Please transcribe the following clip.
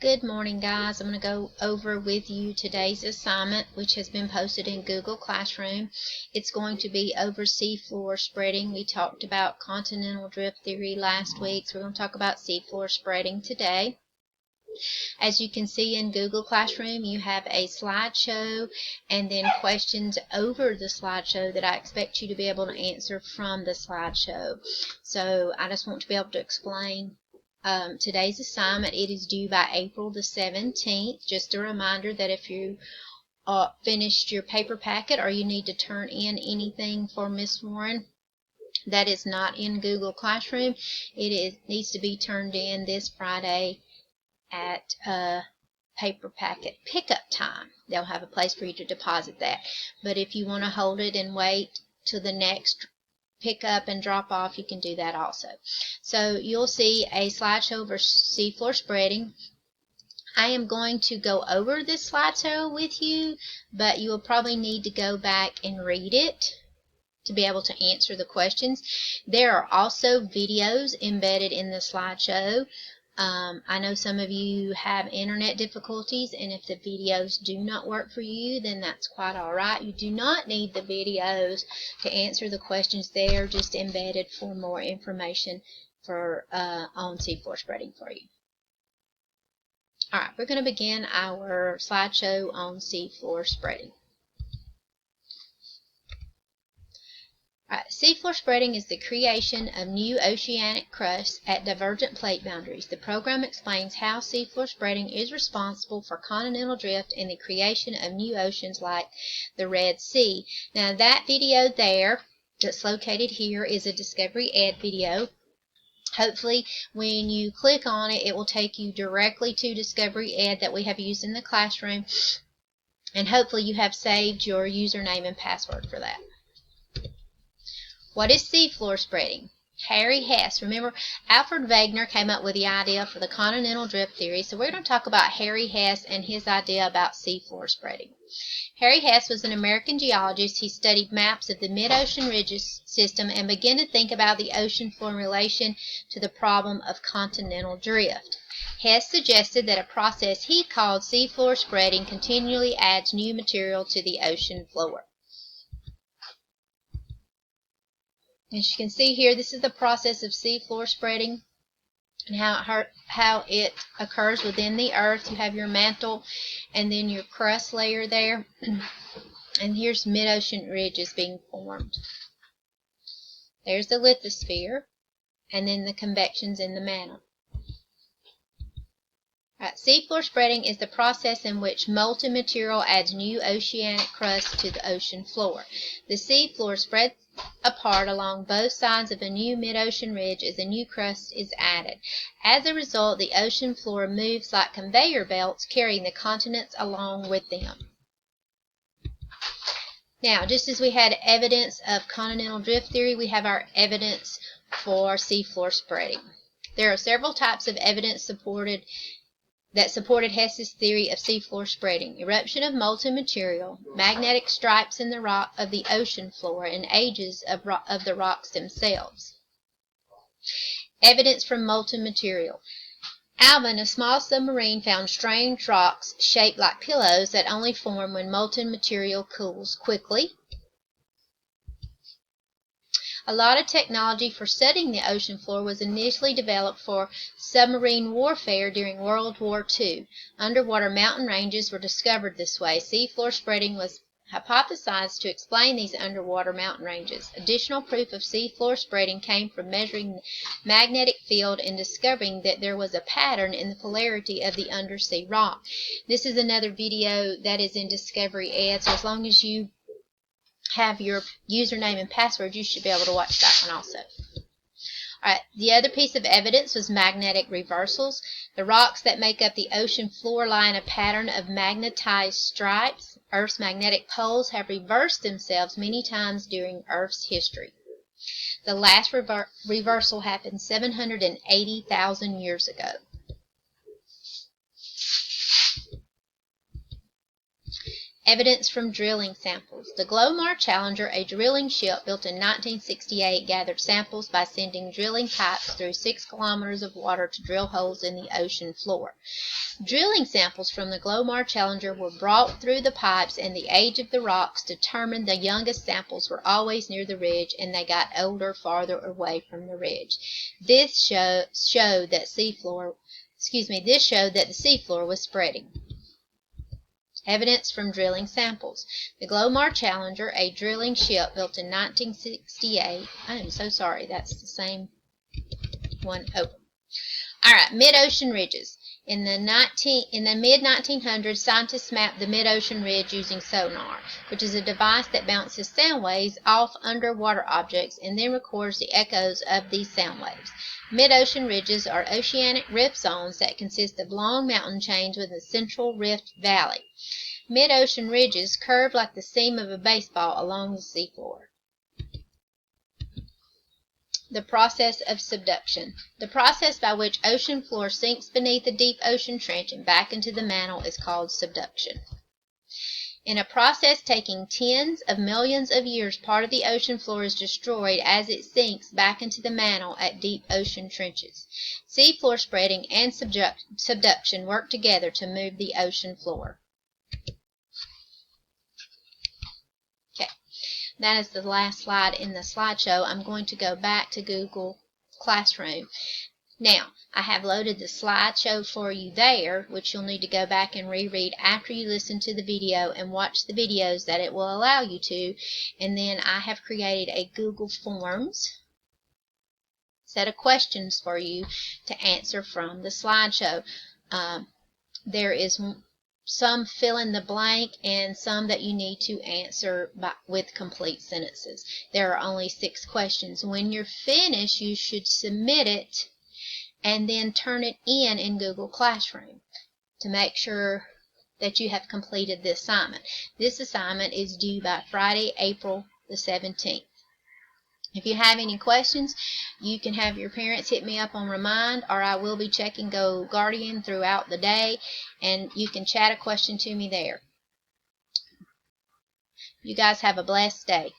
Good morning, guys. I'm going to go over with you today's assignment, which has been posted in Google Classroom. It's going to be over seafloor spreading. We talked about continental drift theory last week, so we're going to talk about seafloor spreading today. As you can see in Google Classroom, you have a slideshow and then questions over the slideshow that I expect you to be able to answer from the slideshow. So I just want to be able to explain today's assignment. It is due by April the 17th. Just a reminder that if you finished your paper packet or you need to turn in anything for Miss Warren that is not in Google Classroom, needs to be turned in this Friday at paper packet pickup time. They'll have a place for you to deposit that. But if you want to hold it and wait till the next pick up and drop off, you can do that also. So you'll see a slideshow for seafloor spreading. I am going to go over this slideshow with you, but you will probably need to go back and read it to be able to answer the questions. There are also videos embedded in the slideshow. I know some of you have internet difficulties, and if the videos do not work for you, then that's quite alright. You do not need the videos to answer the questions. They are just embedded for more information for on seafloor spreading for you. Alright, we're going to begin our slideshow on seafloor spreading. Seafloor spreading is the creation of new oceanic crusts at divergent plate boundaries. The program explains how seafloor spreading is responsible for continental drift and the creation of new oceans like the Red Sea. Now that video there that's located here is a Discovery Ed video. Hopefully when you click on it, it will take you directly to Discovery Ed that we have used in the classroom, and hopefully you have saved your username and password for that. What is seafloor spreading? Harry Hess. Remember, Alfred Wegener came up with the idea for the continental drift theory, so we're going to talk about Harry Hess and his idea about seafloor spreading. Harry Hess was an American geologist. He studied maps of the mid-ocean ridges system and began to think about the ocean floor in relation to the problem of continental drift. Hess suggested that a process he called seafloor spreading continually adds new material to the ocean floor. As you can see here, this is the process of seafloor spreading and how it occurs within the earth. You have your mantle and then your crust layer there. And here's mid-ocean ridges being formed. There's the lithosphere and then the convections in the mantle. Seafloor spreading is the process in which molten material adds new oceanic crust to the ocean floor. The seafloor spreads apart along both sides of a new mid-ocean ridge as a new crust is added. As a result, the ocean floor moves like conveyor belts, carrying the continents along with them. Now, just as we had evidence of continental drift theory, we have our evidence for seafloor spreading. There are several types of evidence that supported Hess's theory of seafloor spreading: eruption of molten material, magnetic stripes in the rock of the ocean floor, and ages of the rocks themselves. Evidence from molten material. Alvin, a small submarine, found strange rocks shaped like pillows that only form when molten material cools quickly. A lot of technology for studying the ocean floor was initially developed for submarine warfare during World War II. Underwater mountain ranges were discovered this way. Seafloor spreading was hypothesized to explain these underwater mountain ranges. Additional proof of seafloor spreading came from measuring the magnetic field and discovering that there was a pattern in the polarity of the undersea rock. This is another video that is in Discovery Ed, so as long as you have your username and password, you should be able to watch that one also. Alright, the other piece of evidence was magnetic reversals. The rocks that make up the ocean floor lie in a pattern of magnetized stripes. Earth's magnetic poles have reversed themselves many times during Earth's history. The last reversal happened 780,000 years ago. Evidence from drilling samples. The Glomar Challenger, a drilling ship built in 1968, gathered samples by sending drilling pipes through 6 kilometers of water to drill holes in the ocean floor. Drilling samples from the Glomar Challenger were brought through the pipes, and the age of the rocks determined the youngest samples were always near the ridge, and they got older farther away from the ridge. This showed that the seafloor was spreading. Evidence from drilling samples. The Glomar Challenger, a drilling ship built in 1968. I am so sorry, that's the same one over. All right, mid-ocean ridges. In the mid-1900s, scientists mapped the mid-ocean ridge using sonar, which is a device that bounces sound waves off underwater objects and then records the echoes of these sound waves. Mid-ocean ridges are oceanic rift zones that consist of long mountain chains with a central rift valley. Mid-ocean ridges curve like the seam of a baseball along the seafloor. The process of subduction. The process by which ocean floor sinks beneath a deep ocean trench and back into the mantle is called subduction. In a process taking tens of millions of years, part of the ocean floor is destroyed as it sinks back into the mantle at deep ocean trenches. Seafloor spreading and subduction work together to move the ocean floor. That is the last slide in the slideshow. I'm going to go back to Google Classroom. Now, I have loaded the slideshow for you there, which you'll need to go back and reread after you listen to the video and watch the videos that it will allow you to. And then I have created a Google Forms set of questions for you to answer from the slideshow. There is some fill in the blank and some that you need to answer with complete sentences. There are only 6 questions. When you're finished, you should submit it and then turn it in Google Classroom to make sure that you have completed the assignment. This assignment is due by Friday, April the 17th. If you have any questions, you can have your parents hit me up on Remind, or I will be checking GoGuardian throughout the day, and you can chat a question to me there. You guys have a blessed day.